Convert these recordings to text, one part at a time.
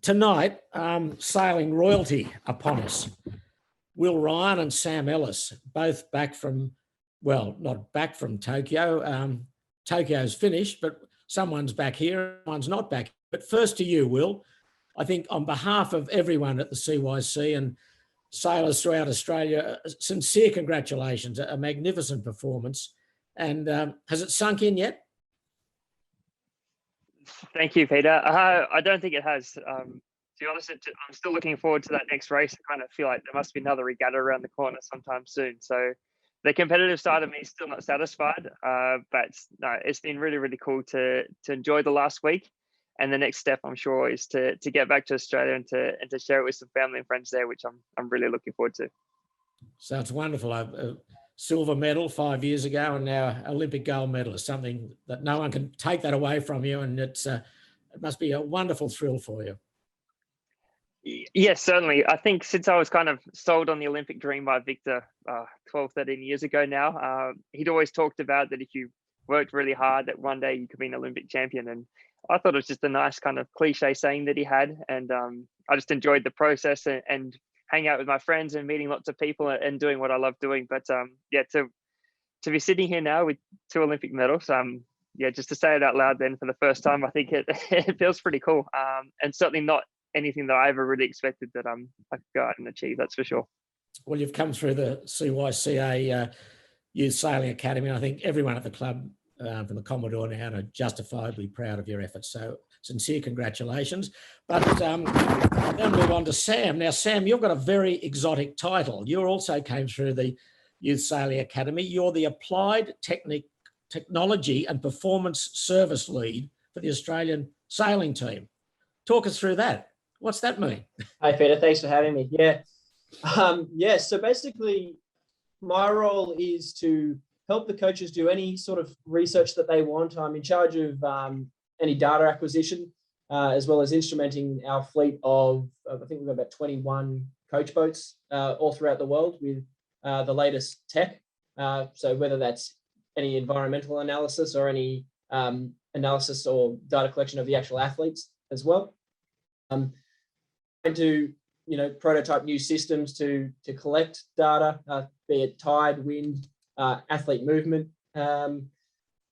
tonight, sailing royalty upon us. Will Ryan and Sam Ellis, both back from, well, not back from Tokyo. Tokyo's finished, but someone's back here, one's not back. But first to you, Will. I think on behalf of everyone at the CYC and sailors throughout Australia, sincere congratulations, a magnificent performance. And has it sunk in yet? Thank you, Peter. I don't think it has. To be honest, I'm still looking forward to that next race. I kind of feel like there must be another regatta around the corner sometime soon. So the competitive side of me is still not satisfied, but no, it's been really, really cool to enjoy the last week. And the next step, I'm sure, is to get back to Australia and to share it with some family and friends there, which I'm really looking forward to. So it's wonderful. A silver medal 5 years ago, and now Olympic gold medalist. Something that no one can take that away from you, and it must be a wonderful thrill for you. Yes, certainly. I think since I was kind of sold on the Olympic dream by Victor 12, 13 years ago now, he'd always talked about that if you worked really hard, that one day you could be an Olympic champion. And I thought it was just a nice kind of cliche saying that he had. And I just enjoyed the process and hang out with my friends and meeting lots of people and doing what I love doing. But yeah, to be sitting here now with 2 Olympic medals, yeah, just to say it out loud then for the first time, I think it feels pretty cool. And certainly not anything that I ever really expected that I could go out and achieve, that's for sure. Well, you've come through the CYCA Youth Sailing Academy. I think everyone at the club from the Commodore now are justifiably proud of your efforts. So sincere congratulations. But I'll now move on to Sam. Now, Sam, you've got a very exotic title. You also came through the Youth Sailing Academy. You're the Applied Technology and Performance Service Lead for the Australian sailing team. Talk us through that. What's that mean? Hi, Peter. Thanks for having me. Yeah. So basically, my role is to help the coaches do any sort of research that they want. I'm in charge of any data acquisition, as well as instrumenting our fleet of, I think we've got about 21 coach boats all throughout the world with the latest tech. So whether that's any environmental analysis or any analysis or data collection of the actual athletes as well. And to prototype new systems to collect data, be it tide, wind, athlete movement,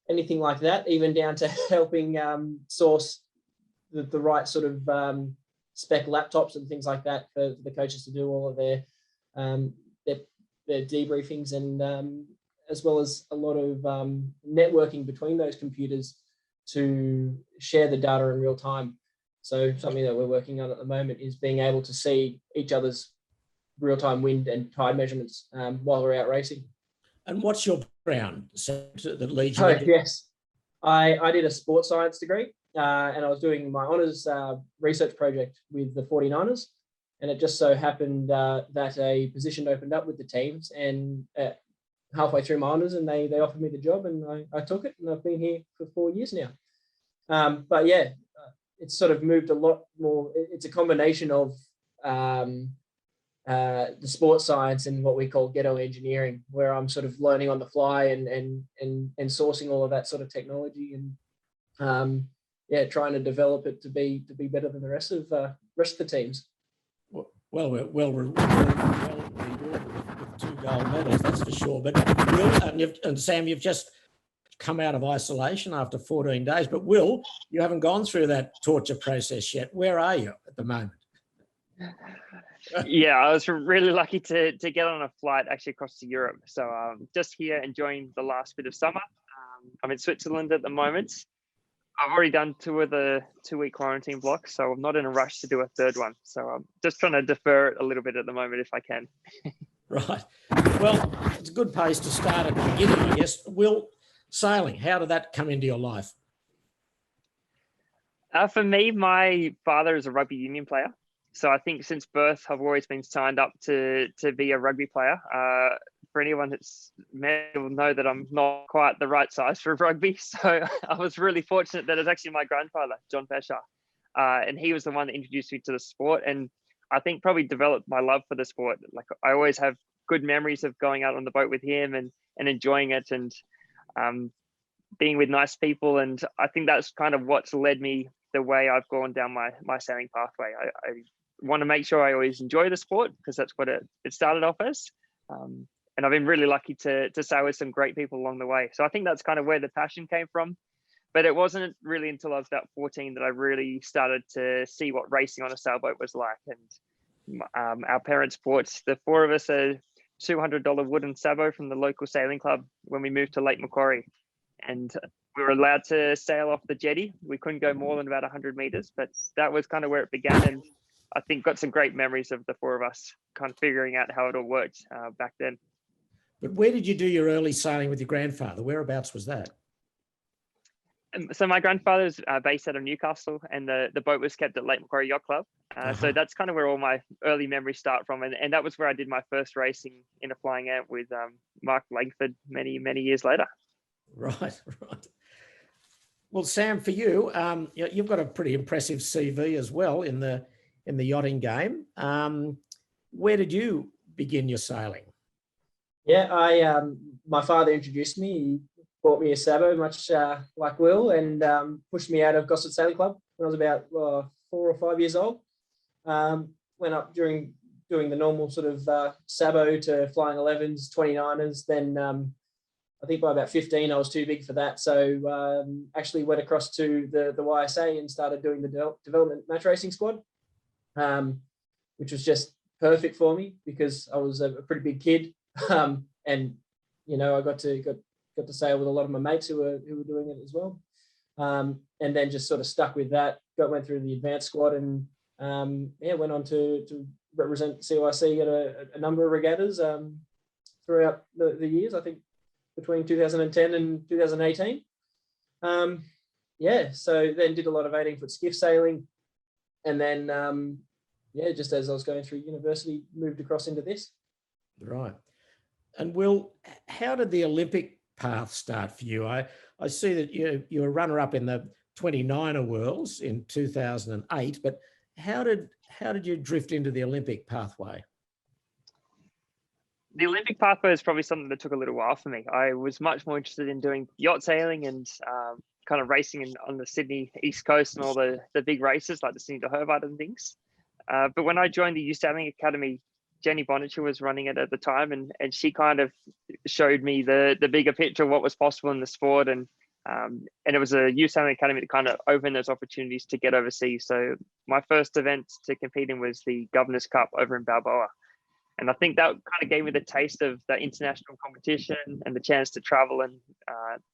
anything like that, even down to helping source the right sort of spec laptops and things like that for the coaches to do all of their debriefings, and as well as a lot of networking between those computers to share the data in real time. So something that we're working on at the moment is being able to see each other's real-time wind and tide measurements while we're out racing. And what's your background that leads you? Oh, yes. I did a sports science degree and I was doing my honours research project with the 49ers. And it just so happened that a position opened up with the teams, and halfway through my honours, and they offered me the job, and I took it, and I've been here for 4 years now. But yeah, it's sort of moved a lot more. It's a combination of the sports science and what we call ghetto engineering, where I'm sort of learning on the fly and sourcing all of that sort of technology, and yeah, trying to develop it to be better than the rest of the teams. Well rewarded with 2 gold medals, that's for sure. But Will and Sam, you've just come out of isolation after 14 days. But Will, you haven't gone through that torture process yet. Where are you at the moment? Yeah, I was really lucky to get on a flight actually across to Europe. So just here enjoying the last bit of summer. I'm in Switzerland at the moment. I've already done 2 of the 2-week quarantine blocks, so I'm not in a rush to do a 3rd one. So I'm just trying to defer it a little bit at the moment if I can. Right. Well, it's a good place to start at the beginning, I guess. Will, sailing, how did that come into your life? For me, my father is a rugby union player. So I think since birth, I've always been signed up to be a rugby player. For anyone that's met will know that I'm not quite the right size for rugby. So I was really fortunate that it was actually my grandfather, John Pesher. And he was the one that introduced me to the sport. And I think probably developed my love for the sport. Like I always have good memories of going out on the boat with him and enjoying it, and being with nice people. And I think that's kind of what's led me the way I've gone down my sailing pathway. I want to make sure I always enjoy the sport because that's what it started off as. And I've been really lucky to sail with some great people along the way. So I think that's kind of where the passion came from. But it wasn't really until I was about 14 that I really started to see what racing on a sailboat was like. And our parents bought the four of us a $200 wooden sabo from the local sailing club when we moved to Lake Macquarie. And we were allowed to sail off the jetty. We couldn't go more than about 100 meters, but that was kind of where it began. And I think got some great memories of the four of us kind of figuring out how it all worked back then. But where did you do your early sailing with your grandfather? Whereabouts was that? So my grandfather's based out of Newcastle, and the boat was kept at Lake Macquarie Yacht Club. So that's kind of where all my early memories start from. And that was where I did my first racing in a flying ant with Mark Langford many, many years later. Right. Well, Sam, for you, you've got a pretty impressive CV as well in the yachting game. Where did you begin your sailing? Yeah, my father introduced me. He bought me a sabo, much like Will, and pushed me out of Gossett Sailing Club when I was about 4 or 5 years old. Went up during doing the normal sort of sabo to flying 11s, 29ers. Then I think by about 15, I was too big for that. So actually went across to the YSA and started doing the development match racing squad, which was just perfect for me because I was a pretty big kid. And, you know, I got to sail with a lot of my mates who were doing it as well. And then just sort of stuck with that, went through the advanced squad and went on to represent CYC at a number of regattas throughout the years, I think between 2010 and 2018. So then did a lot of 18-foot skiff sailing. And then, just as I was going through university, moved across into this. Right. And Will, how did the Olympic path start for you? I see that you were runner-up in the 29er Worlds in 2008, but how did you drift into the Olympic pathway? The Olympic pathway is probably something that took a little while for me. I was much more interested in doing yacht sailing and kind of racing on the Sydney East Coast and all the big races like the Sydney to Hobart and things. But when I joined the Youth Sailing Academy, Jenny Bonnicher was running it at the time, and she kind of showed me the bigger picture of what was possible in the sport, and it was a Youth Sailing Academy that kind of opened those opportunities to get overseas. So my first event to compete in was the Governor's Cup over in Balboa, and I think that kind of gave me the taste of the international competition and the chance to travel and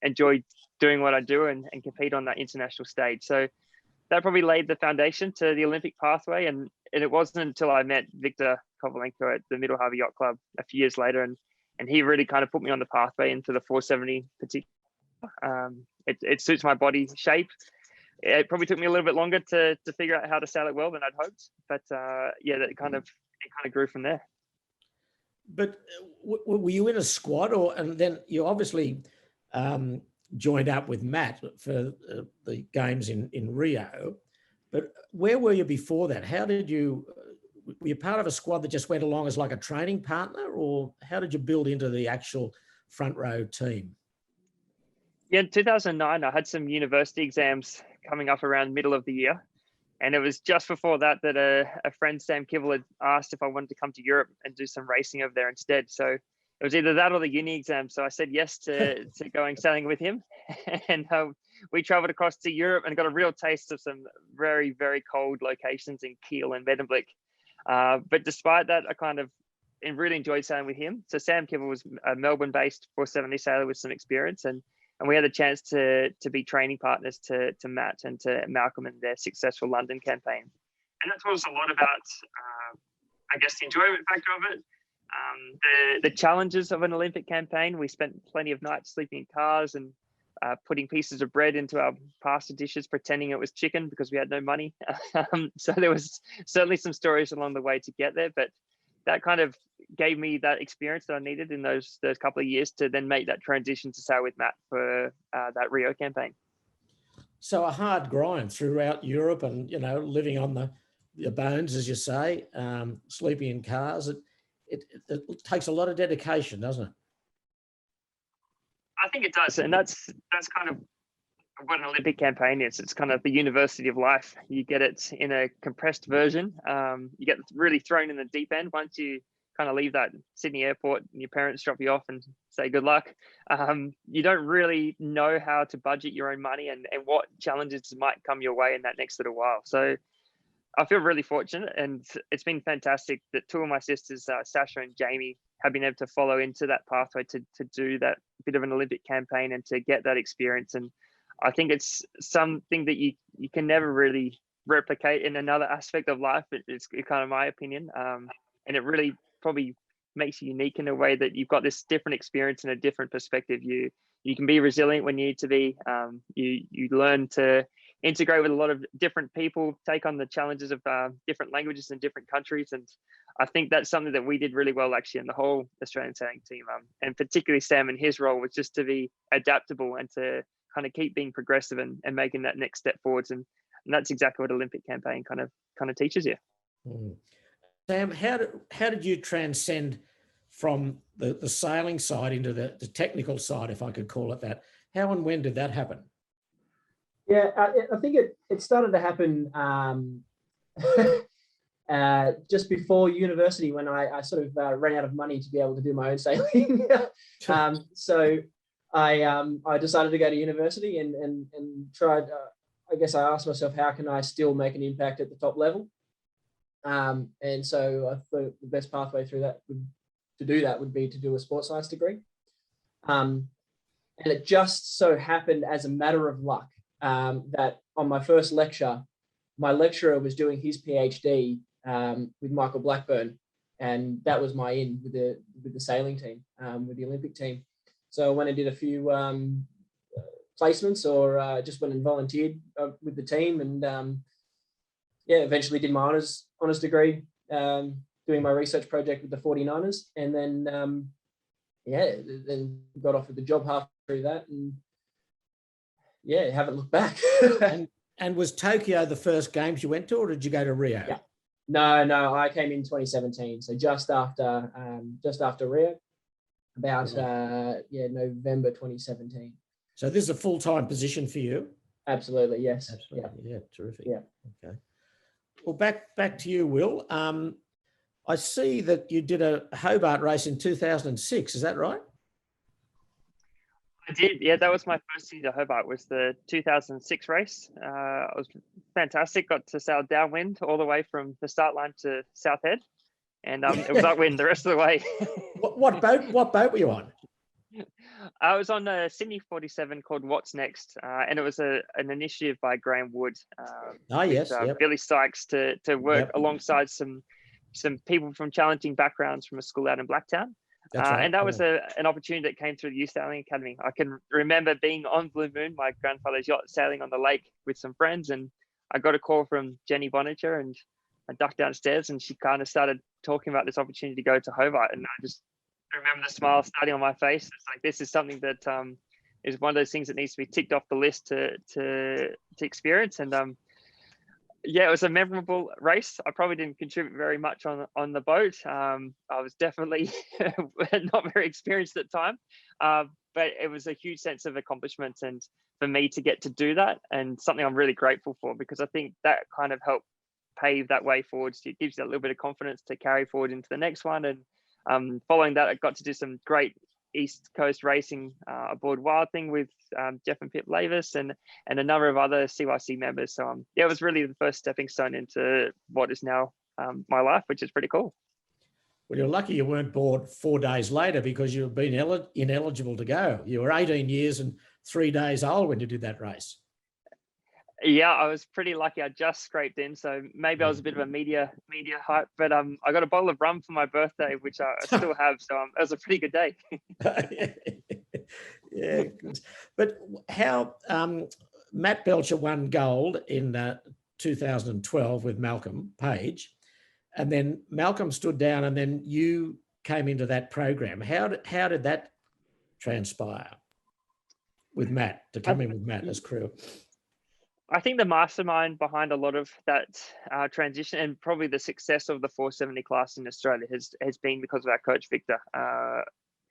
enjoy doing what I do and compete on that international stage. So that probably laid the foundation to the Olympic pathway, and it wasn't until I met Victor Kovalenko at the Middle Harbour Yacht Club a few years later, and he really kind of put me on the pathway into the 470 particular. It suits my body shape. It probably took me a little bit longer to figure out how to sail it well than I'd hoped, but it kind of grew from there. But were you in a squad, and then you obviously joined up with Matt for the games in Rio, but where were you before that? How did you? Were you part of a squad that just went along as like a training partner, or how did you build into the actual front row team? Yeah, in 2009, I had some university exams coming up around middle of the year. And it was just before that a friend, Sam Kibble, had asked if I wanted to come to Europe and do some racing over there instead. So it was either that or the uni exam. So I said yes to going sailing with him. And we traveled across to Europe and got a real taste of some very, very cold locations in Kiel and Medemblik. But despite that, I kind of really enjoyed sailing with him. So Sam Kibble was a Melbourne-based 470 sailor with some experience, and we had a chance to be training partners to Matt and to Malcolm in their successful London campaign. And that was a lot about, I guess, the enjoyment factor of it. The challenges of an Olympic campaign. We spent plenty of nights sleeping in cars and putting pieces of bread into our pasta dishes, pretending it was chicken because we had no money. So there was certainly some stories along the way to get there, but that kind of gave me that experience that I needed in those couple of years to then make that transition to sail with Matt for that Rio campaign. So a hard grind throughout Europe and, living on the bones, as you say, sleeping in cars. It takes a lot of dedication, doesn't it? I think it does. And that's kind of what an Olympic campaign is. It's kind of the university of life. You get it in a compressed version. You get really thrown in the deep end once you kind of leave that Sydney airport and your parents drop you off and say good luck. You don't really know how to budget your own money and what challenges might come your way in that next little while. So I feel really fortunate, and it's been fantastic that two of my sisters, Sasha and Jamie, have been able to follow into that pathway to do that bit of an Olympic campaign and to get that experience. And I think it's something that you can never really replicate in another aspect of life. It's kind of my opinion. And it really probably makes you unique in a way that you've got this different experience and a different perspective. You can be resilient when you need to be. You learn to integrate with a lot of different people, take on the challenges of different languages in different countries. And I think that's something that we did really well actually in the whole Australian sailing team. And particularly Sam and his role was just to be adaptable and to kind of keep being progressive and making that next step forwards. And that's exactly what Olympic campaign kind of teaches you. Mm. Sam, how did you transcend from the sailing side into the technical side, if I could call it that? How and when did that happen? Yeah, I think it started to happen just before university, when I sort of ran out of money to be able to do my own sailing. So I decided to go to university and tried. I guess I asked myself, how can I still make an impact at the top level? And so I thought the best pathway through that would be to do a sports science degree. And it just so happened, as a matter of luck, that on my first lecture, my lecturer was doing his PhD with Michael Blackburn, and that was my in with the sailing team, with the Olympic team. So I went and did a few placements, or just went and volunteered with the team, and eventually did my honors degree, doing my research project with the 49ers, and then then got offered the job halfway through that, and haven't looked back. And was Tokyo the first games you went to, or did you go to Rio? Yeah. No, I came in 2017, so just after Rio, about November 2017. So this is a full-time position for you? Absolutely, yes. Absolutely, yeah, terrific. Yeah. Okay. Well, back to you, Will. I see that you did a Hobart race in 2006. Is that right? I did. Yeah, that was my first season at Hobart. Was the 2006 race. It was fantastic. Got to sail downwind all the way from the start line to South Head, and it was upwind the rest of the way. What boat were you on? I was on a Sydney 47 called What's Next, and it was an initiative by Graham Wood. Billy Sykes to work alongside some people from challenging backgrounds from a school out in Blacktown. Right. And that was an opportunity that came through the Youth Sailing Academy. I can remember being on Blue Moon, my grandfather's yacht, sailing on the lake with some friends, and I got a call from Jenny Bonniger, and I ducked downstairs, and she kind of started talking about this opportunity to go to Hobart, and I just remember the smile starting on my face. It's like, this is something that is one of those things that needs to be ticked off the list to experience. And it was a memorable race. I probably didn't contribute very much on the boat. I was definitely not very experienced at the time, but it was a huge sense of accomplishment, and for me to get to do that, and something I'm really grateful for, because I think that kind of helped pave that way forward. So it gives you a little bit of confidence to carry forward into the next one. And following that, I got to do some great East Coast racing aboard Wild Thing with Jeff and Pip Lavis and a number of other CYC members. So it was really the first stepping stone into what is now my life, which is pretty cool. Well, you're lucky you weren't bored 4 days later, because you've been ineligible to go. You were 18 years and 3 days old when you did that race. Yeah, I was pretty lucky. I just scraped in, so maybe I was a bit of a media hype. But I got a bottle of rum for my birthday, which I still have. So it was a pretty good day. Yeah, good. But how Matt Belcher won gold in 2012 with Malcolm Page, and then Malcolm stood down, and then you came into that program. How did that transpire with Matt, to come in with Matt as crew? I think the mastermind behind a lot of that transition, and probably the success of the 470 class in Australia, has been because of our coach, Victor.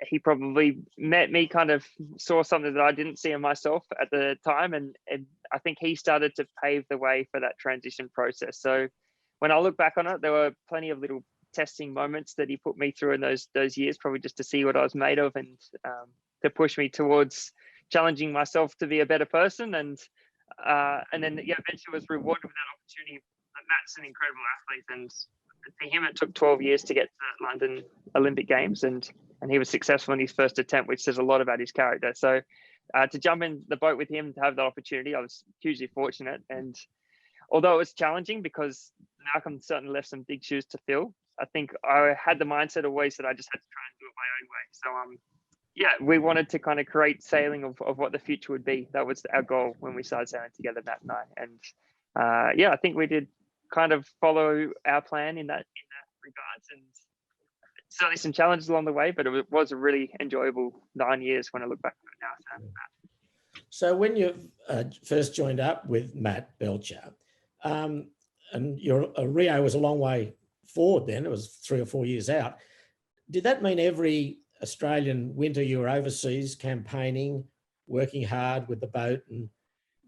he probably met me, kind of saw something that I didn't see in myself at the time. And I think he started to pave the way for that transition process. So when I look back on it, there were plenty of little testing moments that he put me through in those years, probably just to see what I was made of, and to push me towards challenging myself to be a better person. And then eventually was rewarded with that opportunity. Matt's an incredible athlete, and for him it took 12 years to get to the London Olympic Games, and he was successful in his first attempt, which says a lot about his character. So to jump in the boat with him, to have that opportunity, I was hugely fortunate. And although it was challenging, because Malcolm certainly left some big shoes to fill, I think I had the mindset always that I just had to try and do it my own way. So we wanted to kind of create sailing of what the future would be. That was our goal when we started sailing together, Matt and I. And I think we did kind of follow our plan in that regards, and certainly some challenges along the way, but it was a really enjoyable 9 years when I look back on it now. So when you first joined up with Matt Belcher, and your Rio was a long way forward then, it was 3 or 4 years out, did that mean every Australian winter you were overseas campaigning, working hard with the boat and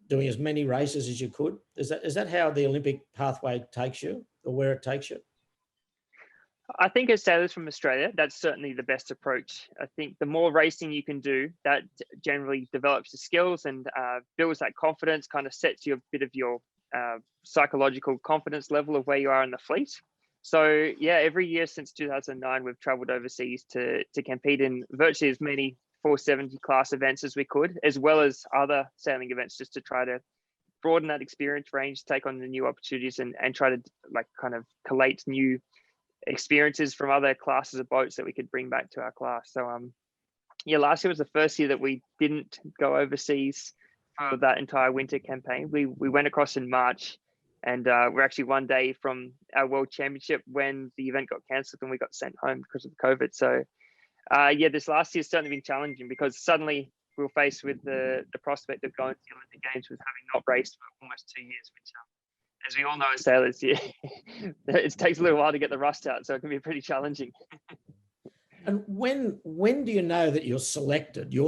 doing as many races as you could? Is that how the Olympic pathway takes you, or where it takes you? I think as sailors from Australia, that's certainly the best approach. I think the more racing you can do, that generally develops the skills and builds that confidence, kind of sets you a bit of your psychological confidence level of where you are in the fleet. So every year since 2009, we've traveled overseas to compete in virtually as many 470 class events as we could, as well as other sailing events, just to try to broaden that experience range, take on the new opportunities, and try to kind of collate new experiences from other classes of boats that we could bring back to our class. So last year was the first year that we didn't go overseas for that entire winter campaign. We went across in March, and we're actually one day from our World Championship when the event got cancelled and we got sent home because of COVID. So this last year's certainly been challenging, because suddenly we were faced with the prospect of going to the Olympic Games with having not raced for almost 2 years, which as we all know as sailors, it takes a little while to get the rust out, so it can be pretty challenging. And when do you know that you're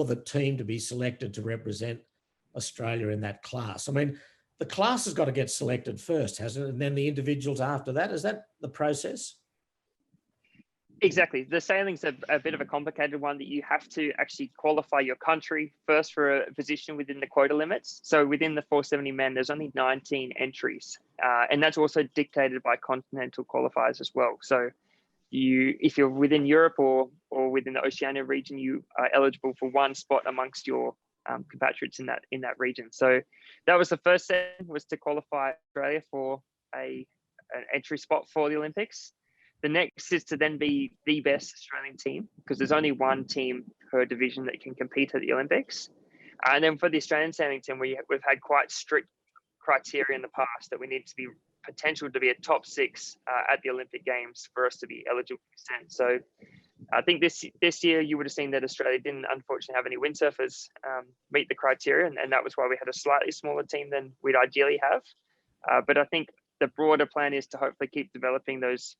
the team to be selected to represent Australia in that class? I mean, the class has got to get selected first, hasn't it? And then the individuals after that. Is that the process? Exactly. The sailing's a bit of a complicated one, that you have to actually qualify your country first for a position within the quota limits. So within the 470 men, there's only 19 entries. And that's also dictated by continental qualifiers as well. So if you're within Europe or within the Oceania region, you are eligible for one spot amongst your compatriots in that region. So that was the first step, was to qualify Australia for an entry spot for the Olympics. The next is to then be the best Australian team, because there's only one team per division that can compete at the Olympics. And then for the Australian sailing team, we've had quite strict criteria in the past that we need to be potential to be a top 6 at the Olympic Games for us to be eligible for sent. So I think this year you would have seen that Australia didn't unfortunately have any windsurfers meet the criteria, and that was why we had a slightly smaller team than we'd ideally have. But I think the broader plan is to hopefully keep developing those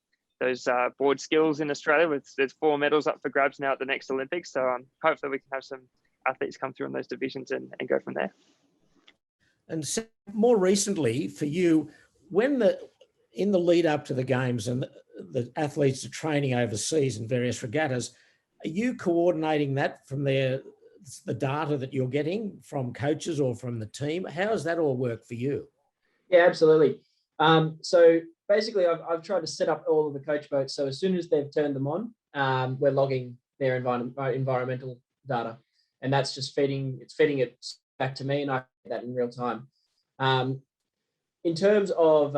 board skills in Australia. There's 4 medals up for grabs now at the next Olympics, so hopefully we can have some athletes come through in those divisions and go from there. And so more recently for you, in the lead up to the games and the athletes are training overseas in various regattas, are you coordinating that from the data that you're getting from coaches or from the team? How does that all work for you? Yeah, absolutely. So basically, I've tried to set up all of the coach boats. So as soon as they've turned them on, we're logging their environmental data, and that's just feeding it back to me, and I get that in real time. In terms of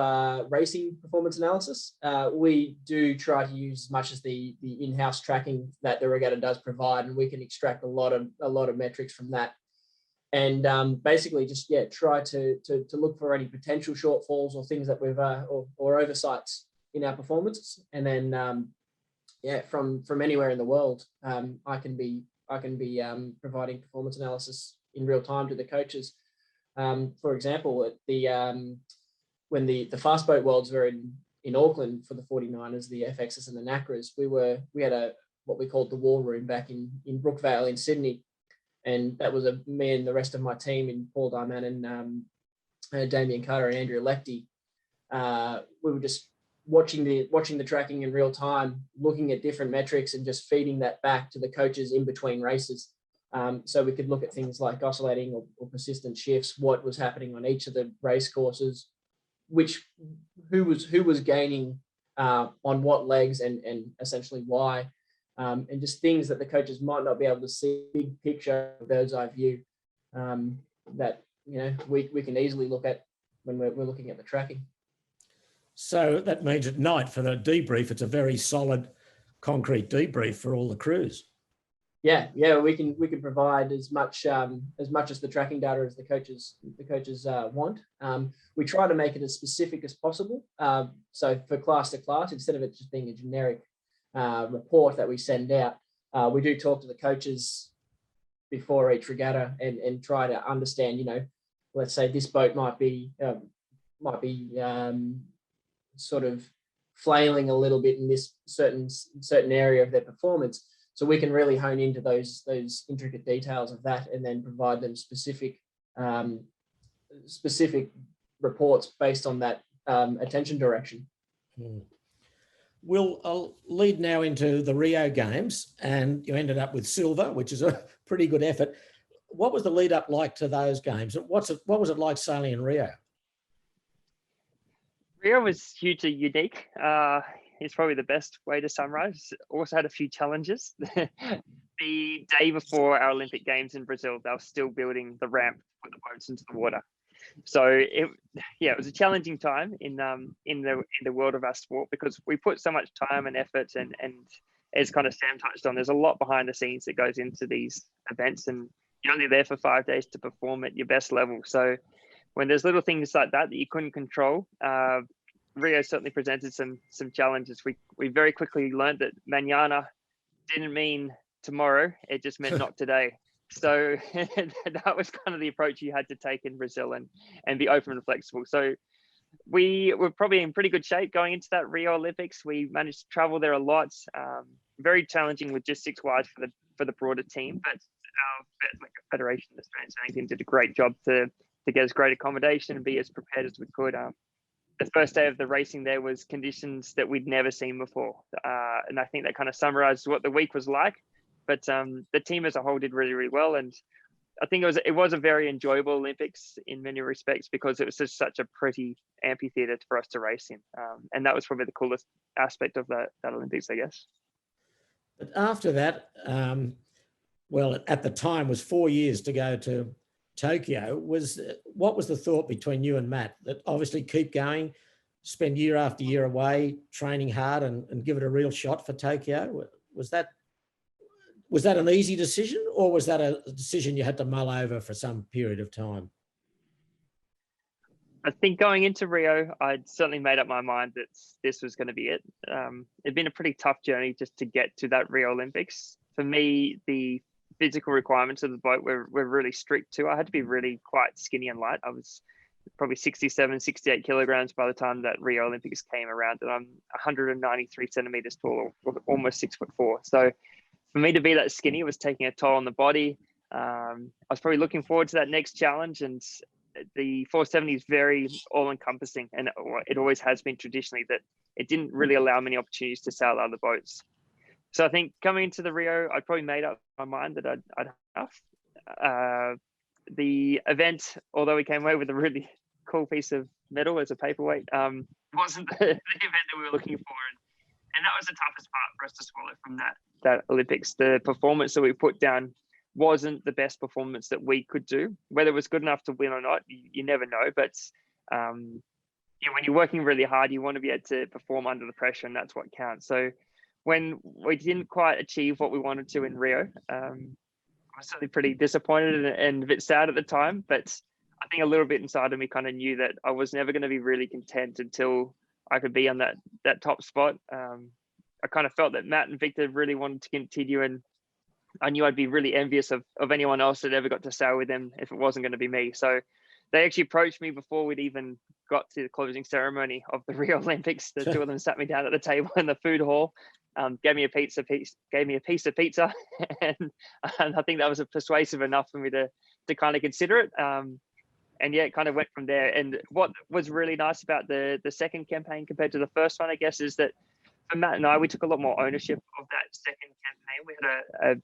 racing performance analysis, we do try to use as much as the in-house tracking that the regatta does provide, and we can extract a lot of metrics from that. And basically just try to look for any potential shortfalls or things that we've or oversights in our performance, and then from anywhere in the world, I can be providing performance analysis in real time to the coaches. For example, at when the fast boat worlds were in Auckland for the 49ers, the FXs and the NACRAs, we had what we called the War Room back in Brookvale in Sydney. And that was me and the rest of my team, in Paul Darman and Damien Carter and Andrea Lecty. We were just watching the tracking in real time, looking at different metrics and just feeding that back to the coaches in between races. So we could look at things like oscillating or persistent shifts, what was happening on each of the race courses, who was gaining on what legs and essentially why, and just things that the coaches might not be able to see, big picture, bird's eye view, that we can easily look at when we're looking at the tracking. So that means at night for the debrief, it's a very solid, concrete debrief for all the crews. Yeah, we can provide as much as the tracking data as the coaches want. We try to make it as specific as possible. So for class to class, instead of it just being a generic report that we send out, we do talk to the coaches before each regatta and try to understand. Let's say this boat might be sort of flailing a little bit in this certain area of their performance. So we can really hone into those intricate details of that, and then provide them specific reports based on that attention direction. Will, I'll lead now into the Rio Games, and you ended up with silver, which is a pretty good effort. What was the lead up like to those games? What was it like sailing in Rio? Rio was hugely unique. It's probably the best way to summarize. Also had a few challenges. The day before our Olympic Games in Brazil, they were still building the ramp to put the boats into the water. So it was a challenging time in the world of our sport, because we put so much time and effort, and as kind of Sam touched on, there's a lot behind the scenes that goes into these events, and you're only there for 5 days to perform at your best level. So when there's little things like that you couldn't control, Rio certainly presented some challenges. We very quickly learned that mañana didn't mean tomorrow; it just meant not today. So that was kind of the approach you had to take in Brazil, and be open and flexible. So we were probably in pretty good shape going into that Rio Olympics. We managed to travel there a lot. Very challenging logistics-wise for the broader team, but our Federation of Australian Sailing Team did a great job to get us great accommodation and be as prepared as we could. The first day of the racing there was conditions that we'd never seen before. And I think that kind of summarizes what the week was like. But the team as a whole did really, really well. And I think it was a very enjoyable Olympics in many respects, because it was just such a pretty amphitheater for us to race in. And that was probably the coolest aspect of that Olympics, I guess. But after that, well, at the time was 4 years to go to Tokyo. What was the thought between you and Matt, that obviously keep going, spend year after year away, training hard and give it a real shot for Tokyo? Was that an easy decision, or was that a decision you had to mull over for some period of time? I think going into Rio, I'd certainly made up my mind that this was going to be it. It'd been a pretty tough journey just to get to that Rio Olympics. For me, the physical requirements of the boat were really strict too. I had to be really quite skinny and light. I was probably 67, 68 kilograms by the time that Rio Olympics came around, and I'm 193 centimeters tall, or almost 6'4". So for me to be that skinny was taking a toll on the body. I was probably looking forward to that next challenge, and the 470 is very all-encompassing, and it always has been traditionally that it didn't really allow many opportunities to sail other boats. So I think coming into the Rio, I probably made up my mind that I'd have. The event, although we came away with a really cool piece of metal as a paperweight, wasn't the event that we were looking for. And that was the toughest part for us to swallow from that Olympics. The performance that we put down wasn't the best performance that we could do. Whether it was good enough to win or not, you never know. But when you're working really hard, you want to be able to perform under the pressure, and that's what counts. So when we didn't quite achieve what we wanted to in Rio, I was certainly pretty disappointed and a bit sad at the time. But I think a little bit inside of me kind of knew that I was never going to be really content until I could be on that top spot. I kind of felt that Matt and Victor really wanted to continue, and I knew I'd be really envious of anyone else that ever got to sail with them if it wasn't going to be me. So they actually approached me before we'd even got to the closing ceremony of the Rio Olympics. The two of them sat me down at the table in the food hall gave me a piece of pizza, and I think that was persuasive enough for me to kind of consider it. And yeah, it kind of went from there. And what was really nice about the second campaign compared to the first one, I guess, is that for Matt and I, we took a lot more ownership of that second campaign. We had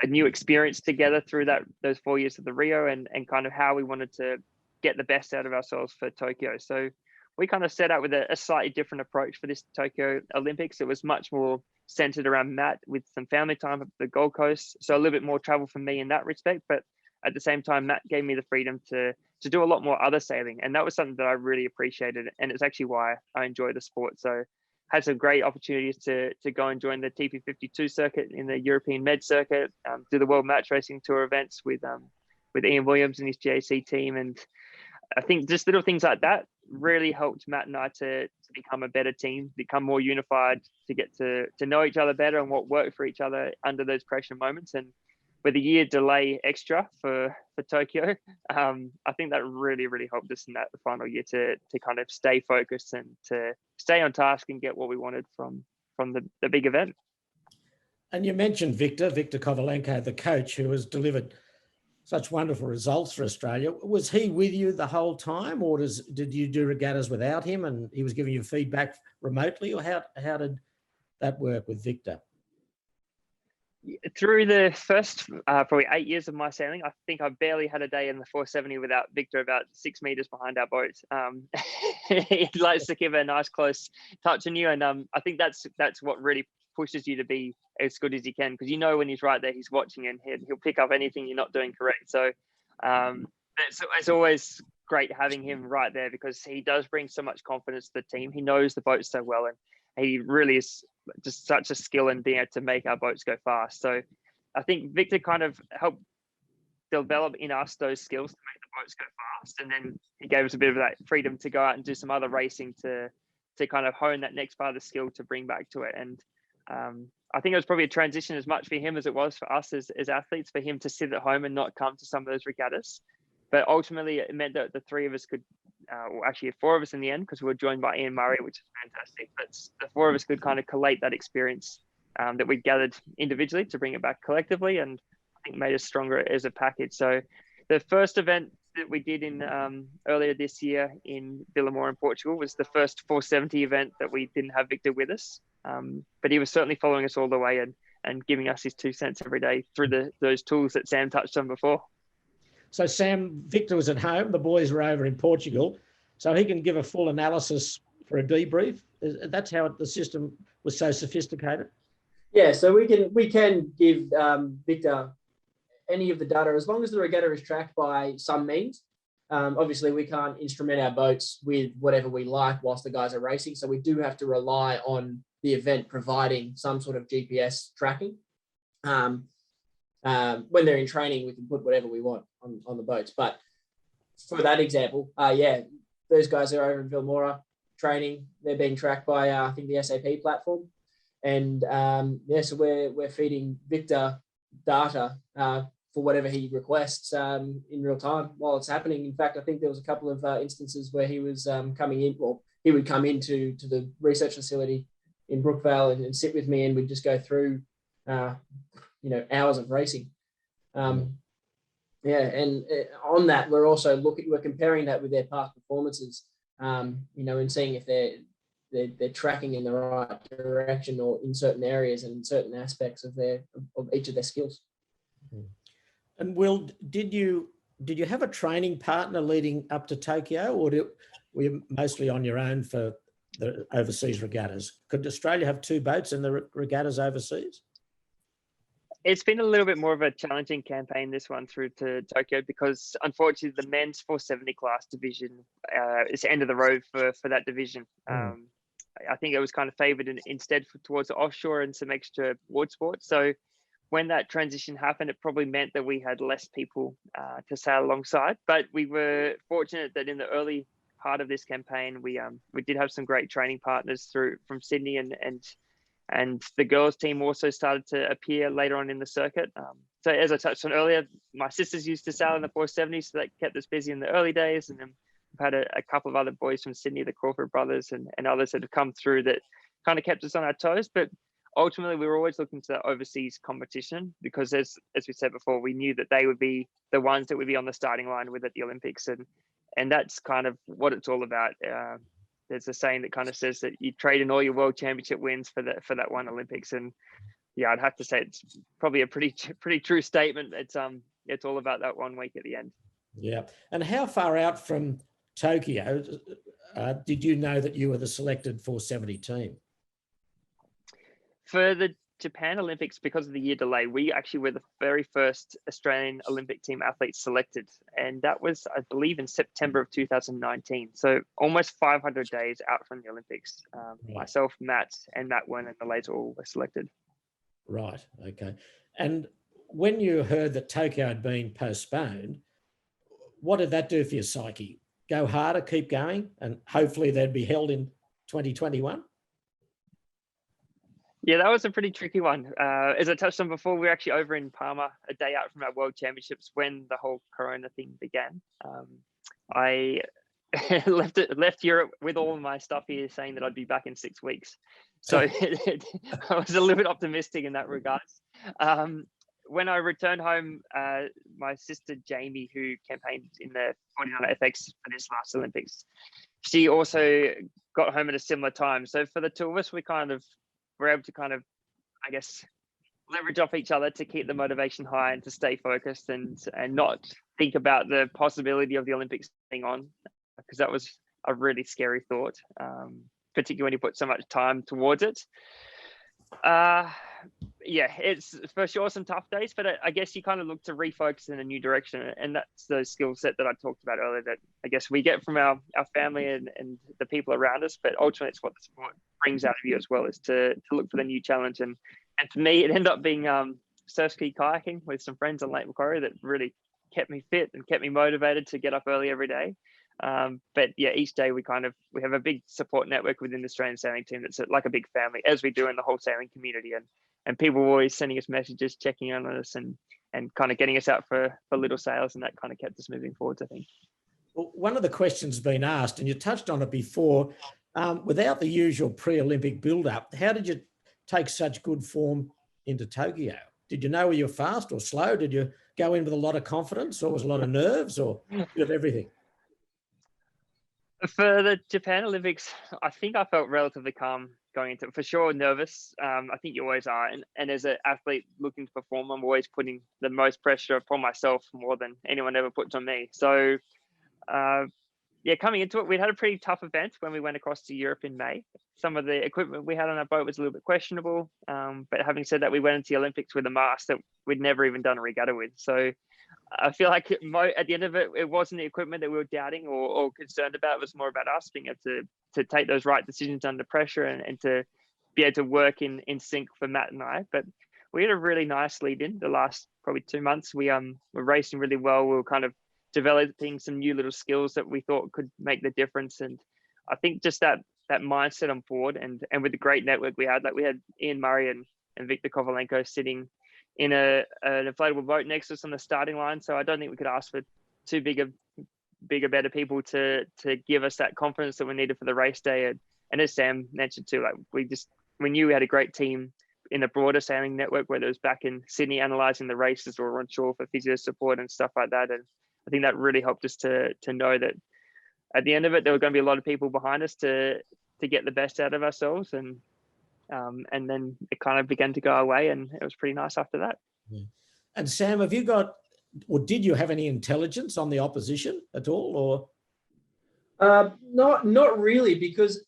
a new experience together through those 4 years of the Rio, and kind of how we wanted to get the best out of ourselves for Tokyo. So we kind of set out with a slightly different approach for this Tokyo Olympics. It was much more centered around Matt, with some family time at the Gold Coast. So a little bit more travel for me in that respect. But at the same time, Matt gave me the freedom to do a lot more other sailing. And that was something that I really appreciated. And it's actually why I enjoy the sport. So had some great opportunities to go and join the TP52 circuit in the European Med circuit, do the World Match Racing Tour events with Ian Williams and his GAC team. And I think just little things like that really helped Matt and I to become a better team, become more unified, to get to know each other better and what worked for each other under those pressure moments. And with a year delay extra for Tokyo, I think that really, really helped us in that final year to kind of stay focused and to stay on task and get what we wanted from the big event. And you mentioned Victor Kovalenko, the coach, who has delivered such wonderful results for Australia. Was he with you the whole time, or did you do regattas without him and he was giving you feedback remotely, or how did that work with Victor? Through the first probably 8 years of my sailing, I think I barely had a day in the 470 without Victor about 6 meters behind our boat. He likes to give a nice close touch on you, and I think that's what really pushes you to be as good as you can, because you know when he's right there, he's watching, and he'll pick up anything you're not doing correct. So it's always great having him right there, because he does bring so much confidence to the team. He knows the boat so well, and he really is just such a skill in being able to make our boats go fast. So I think Victor kind of helped develop in us those skills to make the boats go fast, and then he gave us a bit of that freedom to go out and do some other racing to kind of hone that next part of the skill to bring back to it. And I think it was probably a transition as much for him as it was for us as athletes, for him to sit at home and not come to some of those regattas. But ultimately, it meant that the three of us could, well, actually 4 of us in the end, because we were joined by Ian Murray, which is fantastic. But the 4 of us could kind of collate that experience that we gathered individually to bring it back collectively, and I think made us stronger as a package. So the first event that we did in earlier this year in Vila Moura in Portugal was the first 470 event that we didn't have Victor with us. But he was certainly following us all the way and giving us his 2 cents every day through those tools that Sam touched on before. So Sam, Victor was at home, the boys were over in Portugal, so he can give a full analysis for a debrief. That's how the system was so sophisticated? Yeah, so we can give Victor any of the data, as long as the regatta is tracked by some means. Obviously, we can't instrument our boats with whatever we like whilst the guys are racing, so we do have to rely on the event providing some sort of GPS tracking. When they're in training, we can put whatever we want on the boats. But for that example, those guys are over in Vila Moura training. They're being tracked by, I think, the SAP platform. And so we're feeding Victor data for whatever he requests in real time while it's happening. In fact, I think there was a couple of instances where he was coming in, well, he would come into the research facility in Brookvale and sit with me, and we'd just go through hours of racing. And on that, we're also we're comparing that with their past performances, and seeing if they're tracking in the right direction or in certain areas and in certain aspects of each of their skills. And Will, did you have a training partner leading up to Tokyo, or were you mostly on your own for the overseas regattas? Could Australia have 2 boats in the regattas overseas? It's been a little bit more of a challenging campaign, this one through to Tokyo, because unfortunately the men's 470 class division is the end of the road for that division. I think it was kind of favoured instead towards the offshore and some extra board sports. So when that transition happened, it probably meant that we had less people to sail alongside. But we were fortunate that in the early part of this campaign, we did have some great training partners from Sydney, and the girls team also started to appear later on in the circuit. So as I touched on earlier, my sisters used to sail in the 470, so that kept us busy in the early days. And then we've had a couple of other boys from Sydney, the Crawford brothers and others that have come through that kind of kept us on our toes. But ultimately we were always looking to overseas competition, because as we said before, we knew that they would be the ones that would be on the starting line with at the Olympics, and that's kind of what it's all about. There's a saying that kind of says that you trade in all your world championship wins for that one Olympics, and yeah, I'd have to say it's probably a pretty true statement. It's all about that 1 week at the end. Yeah. And how far out from Tokyo did you know that you were the selected 470 team? For the Japan Olympics, because of the year delay, we actually were the very first Australian Olympic team athletes selected. And that was, I believe, in September of 2019. So almost 500 days out from the Olympics. Right. Myself, Matt, and Matt Wen and the later all were selected. Right. Okay. And when you heard that Tokyo had been postponed, what did that do for your psyche? Go harder, keep going, and hopefully they'd be held in 2021? Yeah, that was a pretty tricky one. As I touched on before, we were actually over in Palma a day out from our World Championships when the whole Corona thing began. I left Europe with all of my stuff here, saying that I'd be back in 6 weeks. So I was a little bit optimistic in that regard. When I returned home, my sister Jamie, who campaigned in the 49 FX for this last Olympics, she also got home at a similar time. So for the two of us, we kind of were able to kind of, I guess, leverage off each other to keep the motivation high and to stay focused and not think about the possibility of the Olympics being on, because that was a really scary thought, particularly when you put so much time towards it. Yeah, it's for sure some tough days, but I guess you kind of look to refocus in a new direction, and that's the skill set that I talked about earlier that I guess we get from our family and the people around us, but ultimately it's what the sport brings out of you as well, is to look for the new challenge. And for me, it ended up being surf ski kayaking with some friends on Lake Macquarie that really kept me fit and kept me motivated to get up early every day. But yeah, each day we have a big support network within the Australian sailing team that's like a big family, as we do in the whole sailing community, and people were always sending us messages, checking in on us and kind of getting us out for little sails, and that kind of kept us moving forwards, I think. Well, one of the questions been asked, and you touched on it before, without the usual pre-Olympic build-up, how did you take such good form into Tokyo? Did you know were you fast or slow? Did you go in with a lot of confidence, or was a lot of nerves, or a bit of everything? For the Japan Olympics, I think I felt relatively calm going into it. For sure, nervous. I think you always are. And as an athlete looking to perform, I'm always putting the most pressure upon myself more than anyone ever puts on me. So, yeah, coming into it, we had a pretty tough event when we went across to Europe in May. Some of the equipment we had on our boat was a little bit questionable. But having said that, we went into the Olympics with a mast that we'd never even done a regatta with. So I feel like at the end of it, it wasn't the equipment that we were doubting or concerned about. It was more about us being able to take those right decisions under pressure and to be able to work in sync for Matt and I. But we had a really nice lead in the last probably 2 months. We were racing really well. We were kind of developing some new little skills that we thought could make the difference. And I think just that mindset on board and with the great network we had, like we had Ian Murray and Victor Kovalenko sitting in an inflatable boat next to us on the starting line. So I don't think we could ask for too bigger, better people to give us that confidence that we needed for the race day. And as Sam mentioned too, like we knew we had a great team in the broader sailing network, whether it was back in Sydney analysing the races or on shore for physio support and stuff like that. And I think that really helped us to know that at the end of it, there were going to be a lot of people behind us to get the best out of ourselves. And then it kind of began to go away, and it was pretty nice after that. Yeah. And Sam, have you got, or did you have any intelligence on the opposition at all, or? Not really, because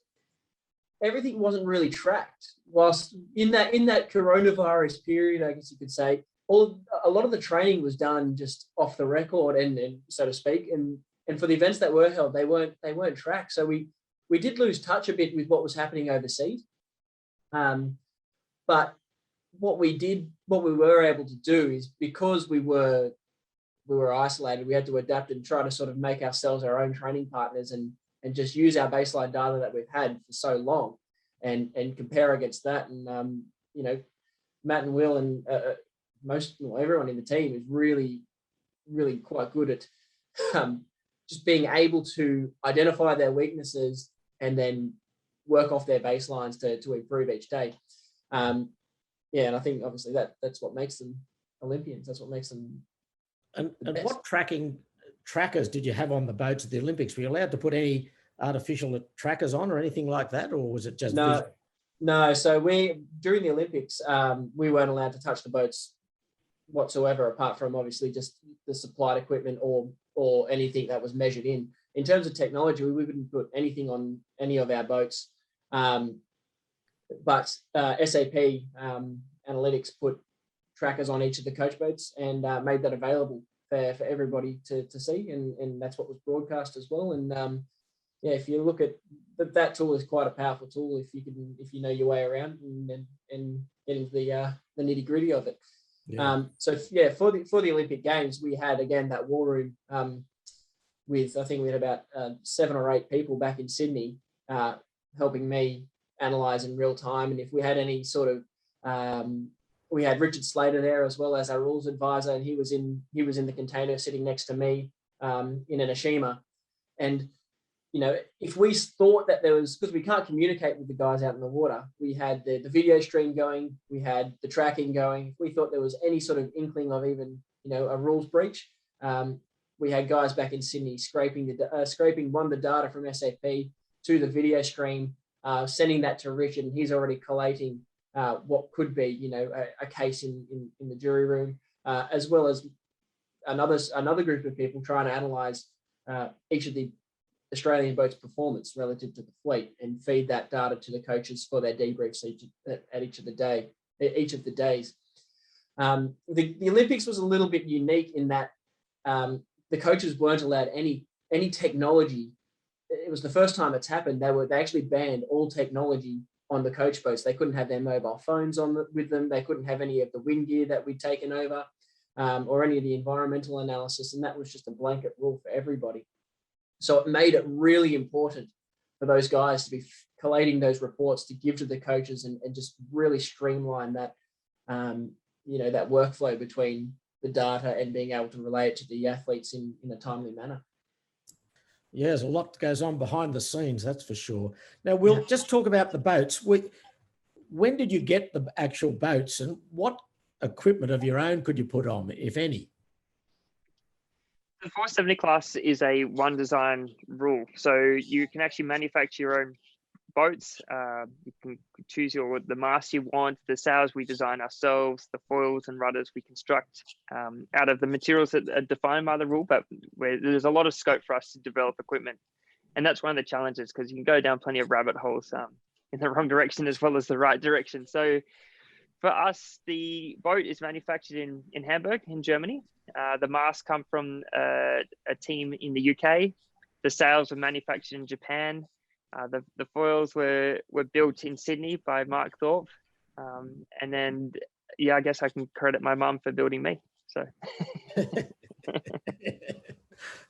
everything wasn't really tracked. Whilst in that coronavirus period, I guess you could say, a lot of the training was done just off the record and so to speak, and for the events that were held, they weren't tracked. So we did lose touch a bit with what was happening overseas. But what we were able to do is, because we were isolated, we had to adapt and try to sort of make ourselves our own training partners and just use our baseline data that we've had for so long and compare against that. And, you know, Matt and Will and everyone in the team is really, really quite good at just being able to identify their weaknesses and then work off their baselines to improve each day. Yeah, and I think obviously that's what makes them Olympians. That's what makes them. And best. what trackers did you have on the boats at the Olympics? Were you allowed to put any artificial trackers on or anything like that, or was it just visual? No. So during the Olympics, we weren't allowed to touch the boats whatsoever, apart from obviously just the supplied equipment or anything that was measured in. In terms of technology, we wouldn't put anything on any of our boats. But SAP Analytics put trackers on each of the coach boats and made that available for everybody to see, and that's what was broadcast as well. And yeah, if you look at that tool, is quite a powerful tool if you know your way around and get into the nitty gritty of it. Yeah. So yeah, for the Olympic Games, we had again that war room with, I think we had about 7 or 8 people back in Sydney helping me analyze in real time. And if we had any sort of we had Richard Slater there as well as our rules advisor, and he was in the container sitting next to me in an Ashima. And you know, if we thought that there was, because we can't communicate with the guys out in the water, we had the video stream going, we had the tracking going. If we thought there was any sort of inkling of even, you know, a rules breach, we had guys back in Sydney scraping the data from SAP to the video stream, sending that to Richard, and he's already collating what could be, you know, a case in the jury room, as well as another group of people trying to analyze each of the Australian boats' performance relative to the fleet and feed that data to the coaches for their debriefs at each of the days. The Olympics was a little bit unique in that the coaches weren't allowed any technology. It was the first time it's happened. They actually banned all technology on the coach boats. They couldn't have their mobile phones with them. They couldn't have any of the wind gear that we'd taken over, or any of the environmental analysis. And that was just a blanket rule for everybody. So it made it really important for those guys to be collating those reports to give to the coaches and just really streamline that, you know, that workflow between the data and being able to relay it to the athletes in a timely manner. Yeah, there's a lot goes on behind the scenes, that's for sure. Now, we'll just talk about the boats. When did you get the actual boats, and what equipment of your own could you put on, if any? The 470 class is a one design rule. So you can actually manufacture your own boats. You can choose the mast you want, the sails we design ourselves, the foils and rudders we construct out of the materials that are defined by the rule, but where there's a lot of scope for us to develop equipment. And that's one of the challenges, because you can go down plenty of rabbit holes in the wrong direction as well as the right direction. So for us, the boat is manufactured in Hamburg, in Germany. The masts come from a team in the UK. The sails were manufactured in Japan. The foils were built in Sydney by Mark Thorpe. And then, yeah, I guess I can credit my mum for building me. So.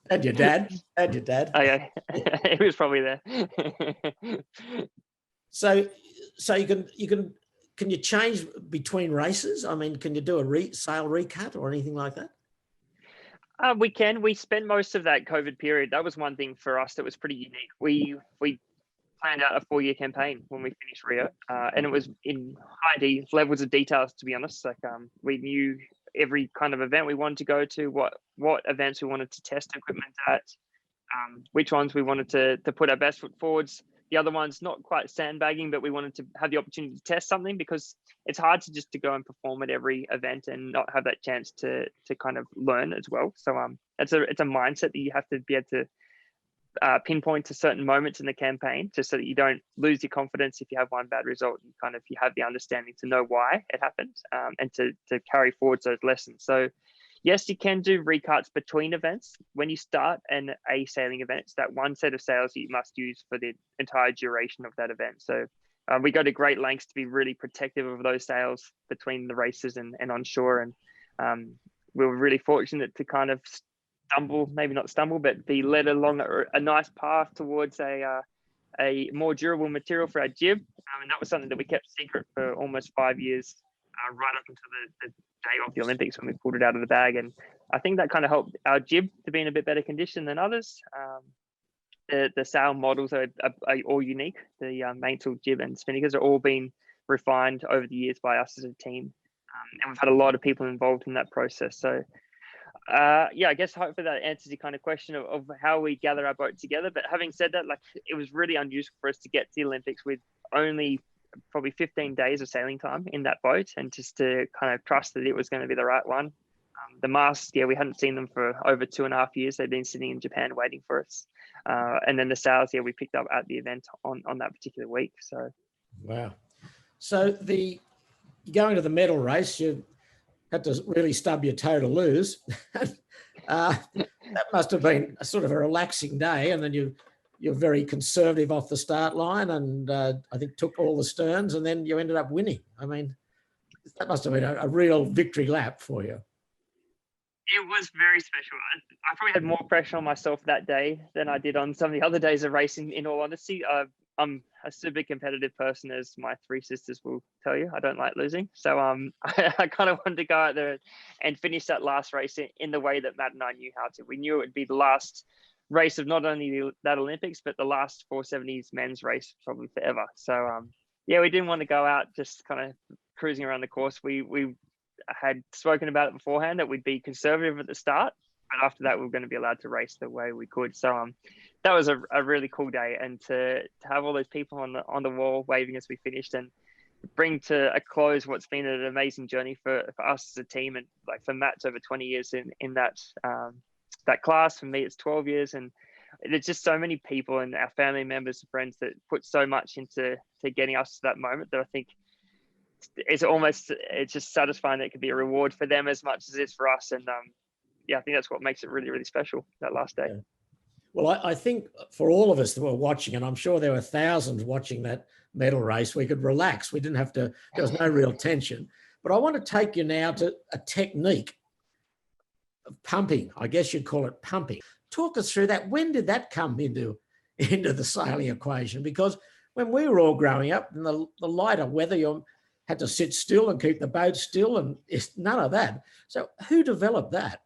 And your dad. Oh, yeah. He was probably there. So can you change between races? I mean, can you do a sail recut or anything like that? We can. We spent most of that COVID period. That was one thing for us that was pretty unique. We planned out a 4-year campaign when we finished Rio, and it was in high levels of details, to be honest. Like we knew every kind of event we wanted to go to, what events we wanted to test equipment at, which ones we wanted to put our best foot forwards. The other ones, not quite sandbagging, but we wanted to have the opportunity to test something, because it's hard to go and perform at every event and not have that chance to kind of learn as well. So it's a mindset that you have to be able to pinpoint to certain moments in the campaign, just so that you don't lose your confidence if you have one bad result. You have the understanding to know why it happened, and to carry forward those lessons. So yes, you can do recuts between events. When you start a sailing event, it's that one set of sails that you must use for the entire duration of that event. So we go to great lengths to be really protective of those sails between the races and on shore. And we were really fortunate to kind of maybe not stumble, but be led along a nice path towards a more durable material for our jib. And that was something that we kept secret for almost 5 years, right up until the day of the Olympics, when we pulled it out of the bag. And I think that kind of helped our jib to be in a bit better condition than others. The sail models are all unique. The mainsail, jib and spinnakers are all been refined over the years by us as a team. And we've had a lot of people involved in that process. So yeah, I guess hopefully that answers your kind of question of how we gather our boat together. But having said that, like, it was really unusual for us to get to the Olympics with only probably 15 days of sailing time in that boat, and just to kind of trust that it was going to be the right one. The masts, yeah, we hadn't seen them for over 2.5 years. They'd been sitting in Japan waiting for us. And then the sails, yeah, we picked up at the event on that particular week. So, wow. So going to the medal race, you had to really stub your toe to lose. That must have been a sort of a relaxing day, and then you're very conservative off the start line, and I think took all the sterns, and then you ended up winning. I mean, that must have been a real victory lap for you. it was very special. I probably had more pressure on myself that day than I did on some of the other days of racing, in all honesty. I'm a super competitive person, as my three sisters will tell you. I don't like losing. So I kind of wanted to go out there and finish that last race in the way that Matt and I knew how to. We knew it would be the last race of not only that Olympics, but the last 470s men's race probably forever. So yeah, we didn't want to go out just kind of cruising around the course. We had spoken about it beforehand that we'd be conservative at the start, but after that we were going to be allowed to race the way we could. So that was a really cool day, and to have all those people on the wall waving as we finished, and bring to a close what's been an amazing journey for us as a team, and like for Matt's over 20 years in that class. For me, it's 12 years, and there's just so many people and our family members and friends that put so much into getting us to that moment, that I think it's just satisfying that it could be a reward for them as much as it is for us. And yeah, I think that's what makes it really, really special, that last day. Yeah. Well, I think for all of us that were watching, and I'm sure there were thousands watching that medal race, we could relax. We didn't have to, there was no real tension. But I want to take you now to a technique of pumping. I guess you'd call it pumping. Talk us through that. When did that come into the sailing equation? Because when we were all growing up, in the lighter weather, you had to sit still and keep the boat still, and it's none of that. So who developed that?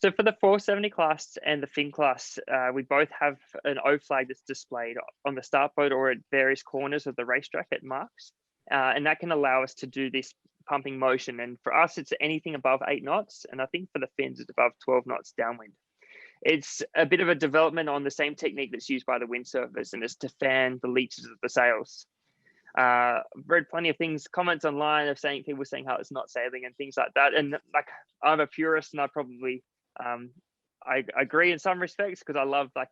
So for the 470 class and the fin class, we both have an O flag that's displayed on the start boat or at various corners of the racetrack at marks. And that can allow us to do this pumping motion. And for us, it's anything above 8 knots. And I think for the fins, it's above 12 knots downwind. It's a bit of a development on the same technique that's used by the windsurfers, and it's to fan the leeches of the sails. I've read plenty of things, comments online of people saying how it's not sailing and things like that. And like, I'm a purist, and I probably I agree in some respects, because I love like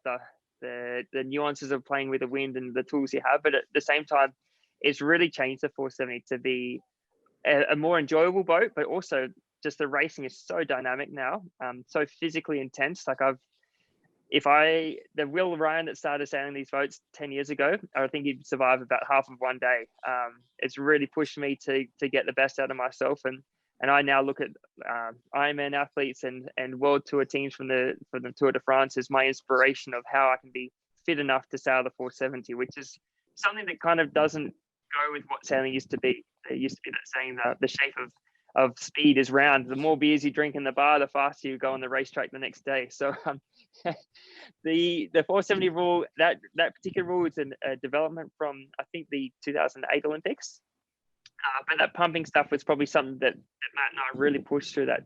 the nuances of playing with the wind and the tools you have. But at the same time, it's really changed the 470 to be a more enjoyable boat, but also just the racing is so dynamic now, so physically intense. Like the Will Ryan that started sailing these boats 10 years ago, I think he'd survive about half of one day. It's really pushed me to get the best out of myself, and I now look at Ironman athletes and World Tour teams from the Tour de France as my inspiration of how I can be fit enough to sail the 470, which is something that kind of doesn't go with what sailing used to be. There used to be that saying that the shape of speed is round. The more beers you drink in the bar, the faster you go on the racetrack the next day. So the 470 rule, that particular rule is a development from, I think, the 2008 Olympics. But that pumping stuff was probably something that Matt and I really pushed through that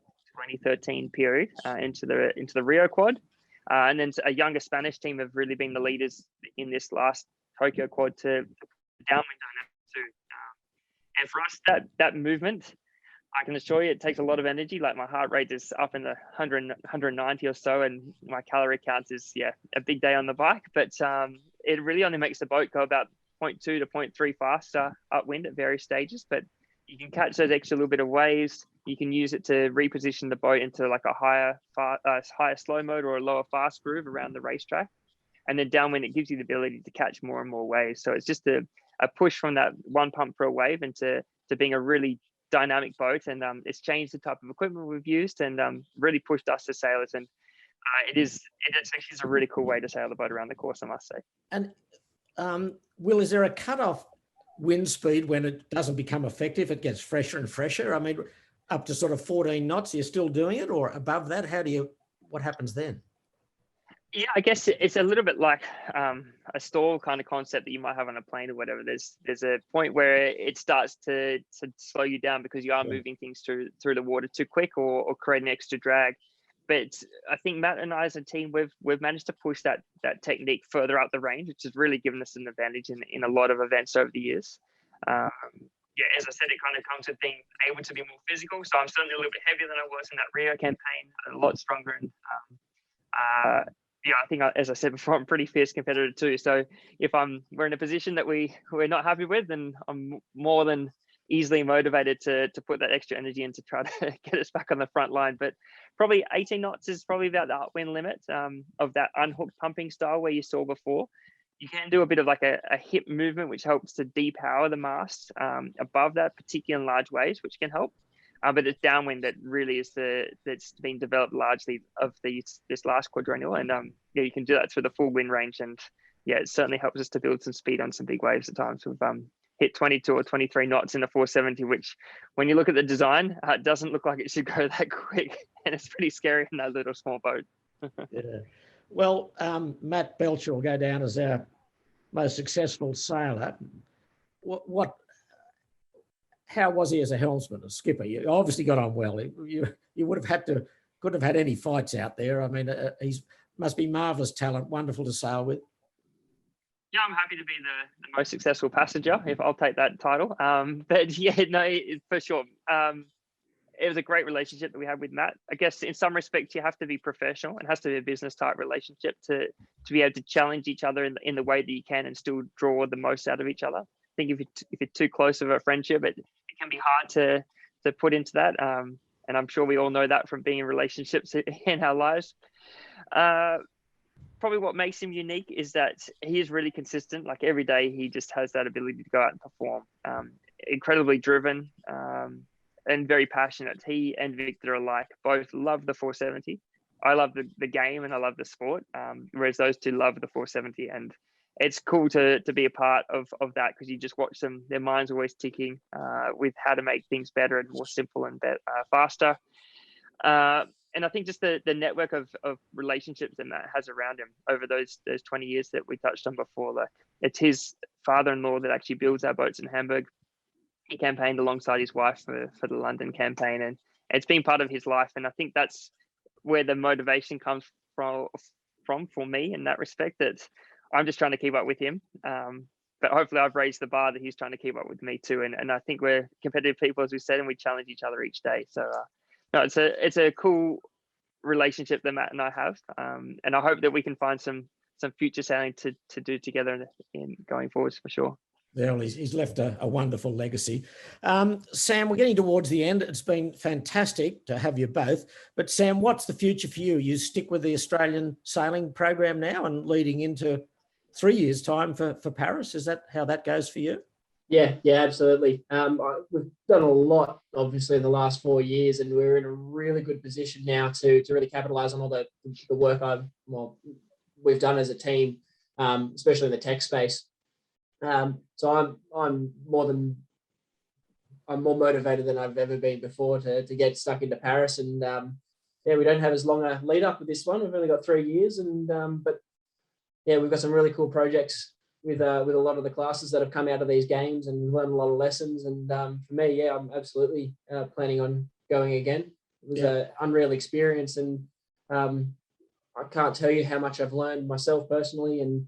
2013 period into the Rio quad. And then a younger Spanish team have really been the leaders in this last Tokyo quad to downwind on that too. And for us, that movement, I can assure you, it takes a lot of energy. Like, my heart rate is up in the 190 or so, and my calorie count is, a big day on the bike. But it really only makes the boat go about 0.2 to 0.3 faster upwind at various stages. But you can catch those extra little bit of waves. You can use it to reposition the boat into like a higher slow mode or a lower fast groove around the racetrack. And then downwind, it gives you the ability to catch more and more waves. So it's just a push from that one pump per wave into being a really dynamic boat. And it's changed the type of equipment we've used, and really pushed us as sailors. And it actually is a really cool way to sail the boat around the course, I must say. And Will, is there a cutoff wind speed when it doesn't become effective? It gets fresher and fresher. I mean, up to sort of 14 knots, you're still doing it, or above that? What happens then? Yeah, I guess it's a little bit like a stall kind of concept that you might have on a plane or whatever. There's a point where it starts to slow you down because you are moving things through the water too quick or creating extra drag. But I think Matt and I as a team, we've managed to push that technique further up the range, which has really given us an advantage in a lot of events over the years. Yeah, as I said, it kind of comes with being able to be more physical. So I'm certainly a little bit heavier than I was in that Rio campaign, a lot stronger. And yeah, I think, as I said before, I'm a pretty fierce competitor too. So if we're in a position that we're not happy with, then I'm more than easily motivated to put that extra energy in to try to get us back on the front line. But probably 18 knots is probably about the upwind limit of that unhooked pumping style where you saw before. You can do a bit of like a hip movement, which helps to depower the mast above that, particularly in large waves, which can help. But it's downwind that really is that's been developed largely of this last quadrennial, and yeah, you can do that through the full wind range, and yeah, it certainly helps us to build some speed on some big waves at times. We've hit 22 or 23 knots in the 470, which when you look at the design, it doesn't look like it should go that quick, and it's pretty scary in that little small boat. Yeah. Well, Matt Belcher will go down as our most successful sailor. How was he as a helmsman, a skipper? You obviously got on well. You would have couldn't have had any fights out there. I mean, he's must be marvelous talent, wonderful to sail with. Yeah, I'm happy to be the most successful passenger, if I'll take that title. But yeah, no, for sure. It was a great relationship that we had with Matt. I guess in some respects, you have to be professional. It has to be a business type relationship to be able to challenge each other in the way that you can and still draw the most out of each other. I think if you're too close of a friendship, it can be hard to put into that. And I'm sure we all know that from being in relationships in our lives. Probably what makes him unique is that he is really consistent. Like every day, he just has that ability to go out and perform. Incredibly driven and very passionate. He and Victor alike both love the 470. I love the game and I love the sport, whereas those two love the 470. And it's cool to be a part of that because you just watch them. Their minds always ticking with how to make things better and more simple and faster. And I think just the network of relationships that Matt has around him over those 20 years that we touched on before. Like it's his father-in-law that actually builds our boats in Hamburg. He campaigned alongside his wife for the London campaign, and it's been part of his life. And I think that's where the motivation comes from for me in that respect, that I'm just trying to keep up with him. But hopefully I've raised the bar that he's trying to keep up with me too. And I think we're competitive people, as we said, and we challenge each other each day. So no, it's a cool relationship that Matt and I have. And I hope that we can find some future sailing to do together in going forwards for sure. Well, he's left a wonderful legacy. Sam, we're getting towards the end. It's been fantastic to have you both. But Sam, what's the future for you? You stick with the Australian sailing program now and leading into 3 years' time for Paris. Is that how that goes for you? Yeah, absolutely. We've done a lot, obviously, in the last 4 years, and we're in a really good position now to really capitalise on all the work we've done as a team, especially in the tech space. So I'm more motivated than I've ever been before to get stuck into Paris. And yeah, we don't have as long a lead up with this one. We've only got 3 years, and but yeah, we've got some really cool projects with a lot of the classes that have come out of these games, and learned a lot of lessons. And for me, yeah, I'm absolutely planning on going again. It was an unreal experience, and I can't tell you how much I've learned myself personally, and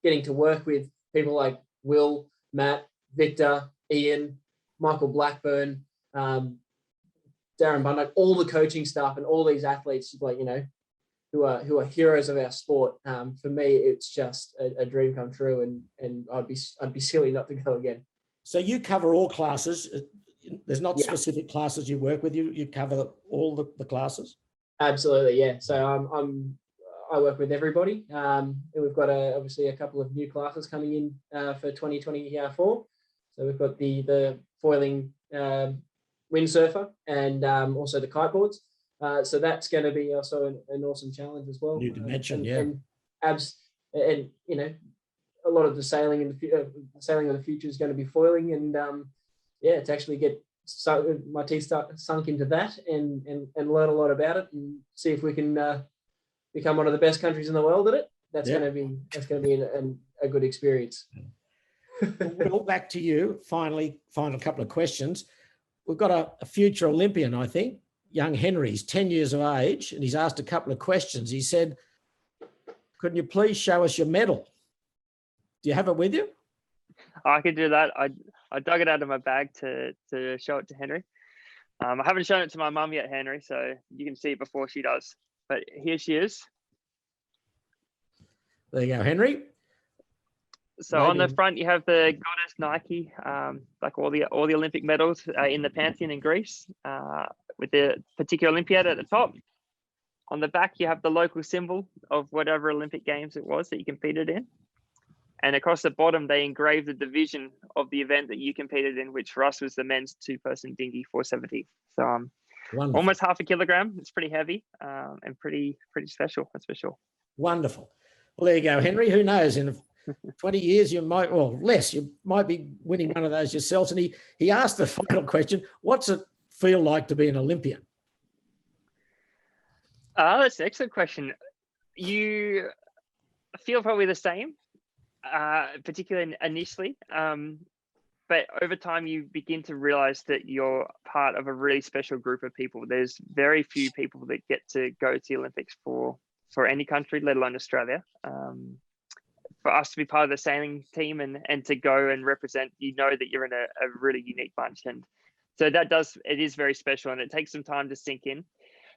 getting to work with people like Will, Matt, Victor, Ian, Michael Blackburn, Darren Bundock, all the coaching staff, and all these athletes, who are heroes of our sport. For me, it's just a dream come true, and I'd be silly not to go again. So you cover all classes. There's not specific classes you work with. You cover all the classes. Absolutely, yeah. So I work with everybody. And we've got obviously a couple of new classes coming in for 2024. So we've got the foiling windsurfer and also the kiteboards. So that's going to be also an awesome challenge as well. New dimension, and a lot of the sailing in the future is going to be foiling, and to actually get my teeth sunk into that and learn a lot about it, and see if we can become one of the best countries in the world at it, that's Yeah. going to be a good experience. Well, back to you. Final couple of questions. We've got a future Olympian, I think, young Henry. He's 10 years of age, and he's asked a couple of questions. He said, "Couldn't you please show us your medal?" Do you have it with you? I could do that. I dug it out of my bag to show it to Henry. I haven't shown it to my mum yet, Henry, so you can see it before she does. But here she is. There you go, Henry. So on the front, you have the goddess Nike, like all the Olympic medals in the Pantheon in Greece, with the particular Olympiad at the top. On the back, you have the local symbol of whatever Olympic Games it was that you competed in. And across the bottom, they engraved the division of the event that you competed in, which for us was the men's 2-person dinghy 470. So almost half a kilogram. It's pretty heavy and pretty special, that's for sure. Wonderful. Well, there you go, Henry. Who knows? In 20 years, you might, well, less, you might be winning one of those yourselves. And he asked the final question, what's it feel like to be an Olympian? That's an excellent question. You feel probably the same, particularly initially. But over time, you begin to realize that you're part of a really special group of people. There's very few people that get to go to the Olympics for any country, let alone Australia. For us to be part of the sailing team and to go and represent, you know that you're in a really unique bunch. And so it is very special, and it takes some time to sink in.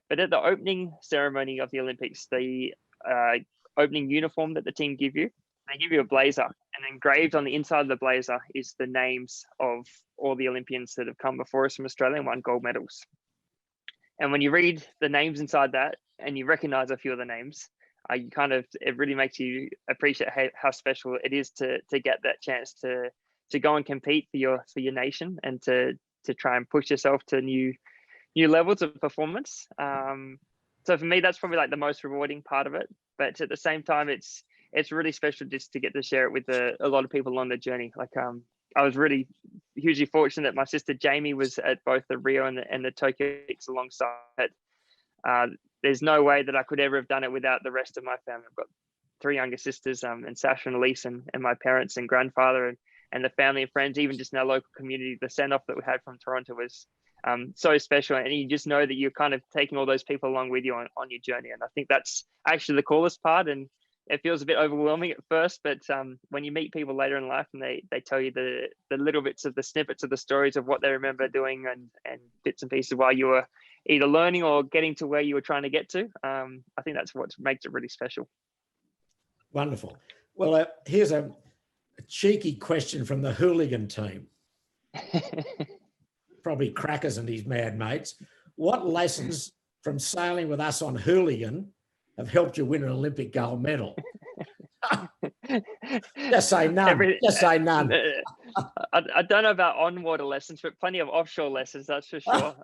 But at the opening ceremony of the Olympics, the opening uniform that the team give you, they give you a blazer, and engraved on the inside of the blazer is the names of all the Olympians that have come before us from Australia and won gold medals. And when you read the names inside that and you recognize a few of the names, it really makes you appreciate how special it is to get that chance to go and compete for your nation and to try and push yourself to new levels of performance. So for me, that's probably like the most rewarding part of it. But at the same time, it's really special just to get to share it with a lot of people along the journey. Like I was really hugely fortunate that my sister Jamie was at both the Rio and the Tokyo Olympics alongside. There's no way that I could ever have done it without the rest of my family. I've got 3 younger sisters, and Sasha and Elise, and my parents and grandfather, and the family and friends, even just in our local community. The send-off that we had from Toronto was so special, and you just know that you're kind of taking all those people along with you on your journey. And I think that's actually the coolest part, and it feels a bit overwhelming at first, but when you meet people later in life and they tell you the little bits of the snippets of the stories of what they remember doing and bits and pieces while you were either learning or getting to where you were trying to get to, I think that's what makes it really special. Wonderful. Well, here's a cheeky question from the Hulian team. Probably Crackers and his mad mates. What lessons from sailing with us on Hulian have helped you win an Olympic gold medal? Just say none. Just say none. I don't know about on-water lessons, but plenty of offshore lessons, that's for sure.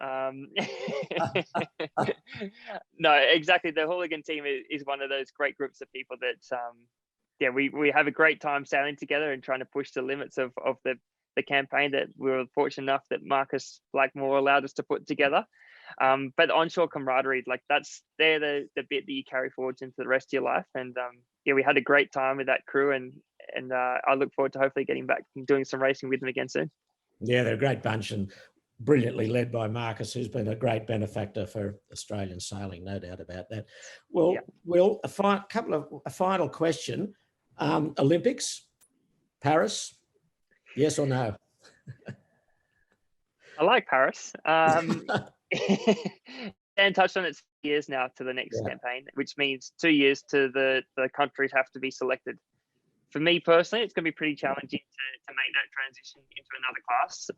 No, exactly. The Hulian team is one of those great groups of people that, we have a great time sailing together and trying to push the limits of the campaign that we were fortunate enough that Marcus Blackmore allowed us to put together. But the onshore camaraderie, like they're the bit that you carry forward into the rest of your life. And we had a great time with that crew, and I look forward to hopefully getting back and doing some racing with them again soon. Yeah, they're a great bunch and brilliantly led by Marcus, who's been a great benefactor for Australian sailing, no doubt about that. Well, Will, a final question. Olympics, Paris, yes or no? I like Paris. Dan touched on it, 2 years now to the next campaign, which means 2 years to the countries have to be selected. For me personally, it's going to be pretty challenging to make that transition into another class.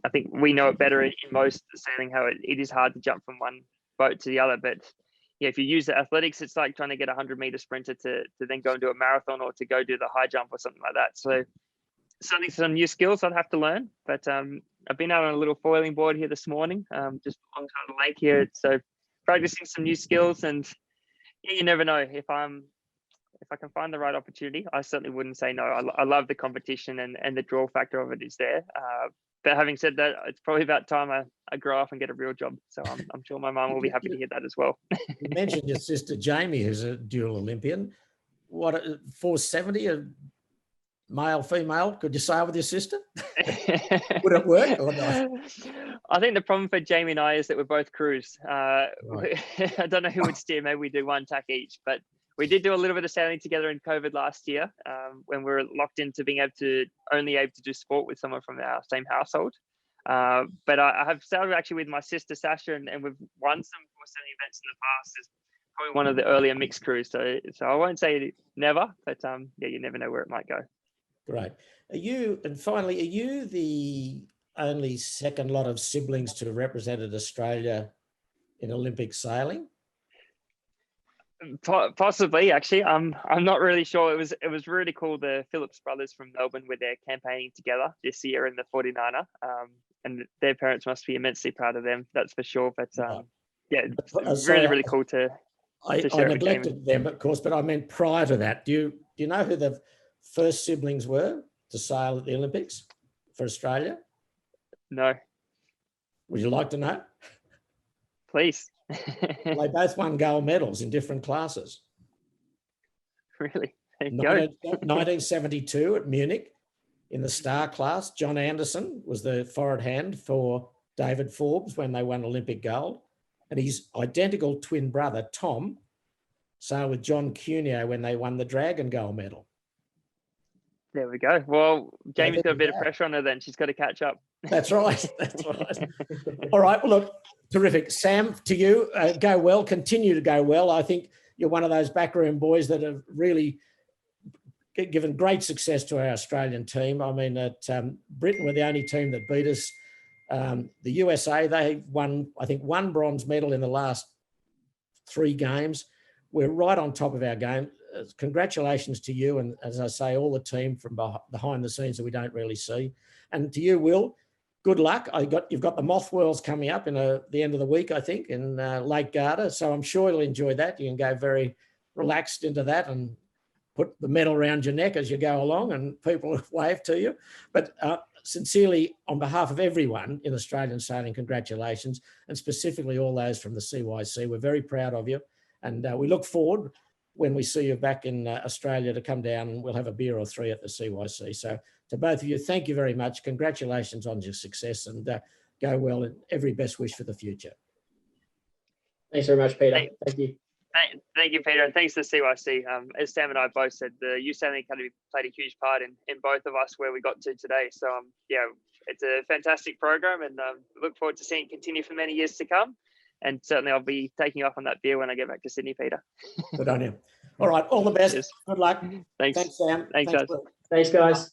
I think we know it better in most sailing how it is hard to jump from one boat to the other. But if you use the athletics, it's like trying to get a 100-meter sprinter to then go and do a marathon or to go do the high jump or something like that. So certainly some new skills I'd have to learn. But I've been out on a little foiling board here this morning, just alongside the lake here. So practicing some new skills, and you never know if I can find the right opportunity. I certainly wouldn't say no. I love the competition and the draw factor of it is there. but having said that, it's probably about time I grow up and get a real job. So I'm sure my mum will be happy to hear that as well. You mentioned your sister Jamie, who's a dual Olympian. What, 470, a male, female? Could you say with your sister? Would it work or not? I think the problem for Jamie and I is that we're both crews. Right. I don't know who would steer. Maybe we do one tack each, but we did do a little bit of sailing together in COVID last year when we were locked into being only able to do sport with someone from our same household. But I have sailed actually with my sister Sasha, and we've won some more sailing events in the past. It's probably one of the earlier mixed crews. So I won't say never, but yeah, you never know where it might go. Great. Finally, are you the only second lot of siblings to have represented Australia in Olympic sailing? Possibly, actually. I'm not really sure. It was really cool. The Phillips brothers from Melbourne were there campaigning together this year in the 49er, and their parents must be immensely proud of them. That's for sure. But yeah, it's really cool to I neglected them, of course, but I meant prior to that. Do you know who the first siblings were to sail at the Olympics for Australia? No. Would you like to know? Please. They both won gold medals in different classes. Really? There you 1972 at Munich in the star class. John Anderson was the forward hand for David Forbes when they won Olympic gold. And his identical twin brother, Tom, sailed with John Cuneo when they won the Dragon gold medal. There we go. Well, Jamie's got a bit of pressure on her then. She's got to catch up. That's right. That's right. All right. Well, look, terrific. Sam, to you, go well. Continue to go well. I think you're one of those backroom boys that have really given great success to our Australian team. I mean, at Britain were the only team that beat us. The USA, they won, I think, one bronze medal in the last 3 games. We're right on top of our game. Congratulations to you, and as I say, all the team from behind the scenes that we don't really see. And to you, Will, good luck. You've got the Moth Worlds coming up in the end of the week, I think, in Lake Garda. So I'm sure you'll enjoy that. You can go very relaxed into that and put the medal around your neck as you go along, and people wave to you. But sincerely, on behalf of everyone in Australian sailing, congratulations, and specifically all those from the CYC. We're very proud of you, and we look forward when we see you back in Australia to come down, and we'll have a beer or 3 at the CYC. So to both of you, thank you very much. Congratulations on your success, and go well, and every best wish for the future. Thanks very much, Peter. Thank you. Thank you, Peter, and thanks to the CYC. As Sam and I both said, the Youth Sailing Academy played a huge part in both of us where we got to today. So yeah, it's a fantastic program, and look forward to seeing it continue for many years to come. And certainly I'll be taking you up on that beer when I get back to Sydney, Peter. Good on you. All right, all the best. Cheers. Good luck. Thanks. Thanks, Sam. Thanks, guys. Thanks, guys.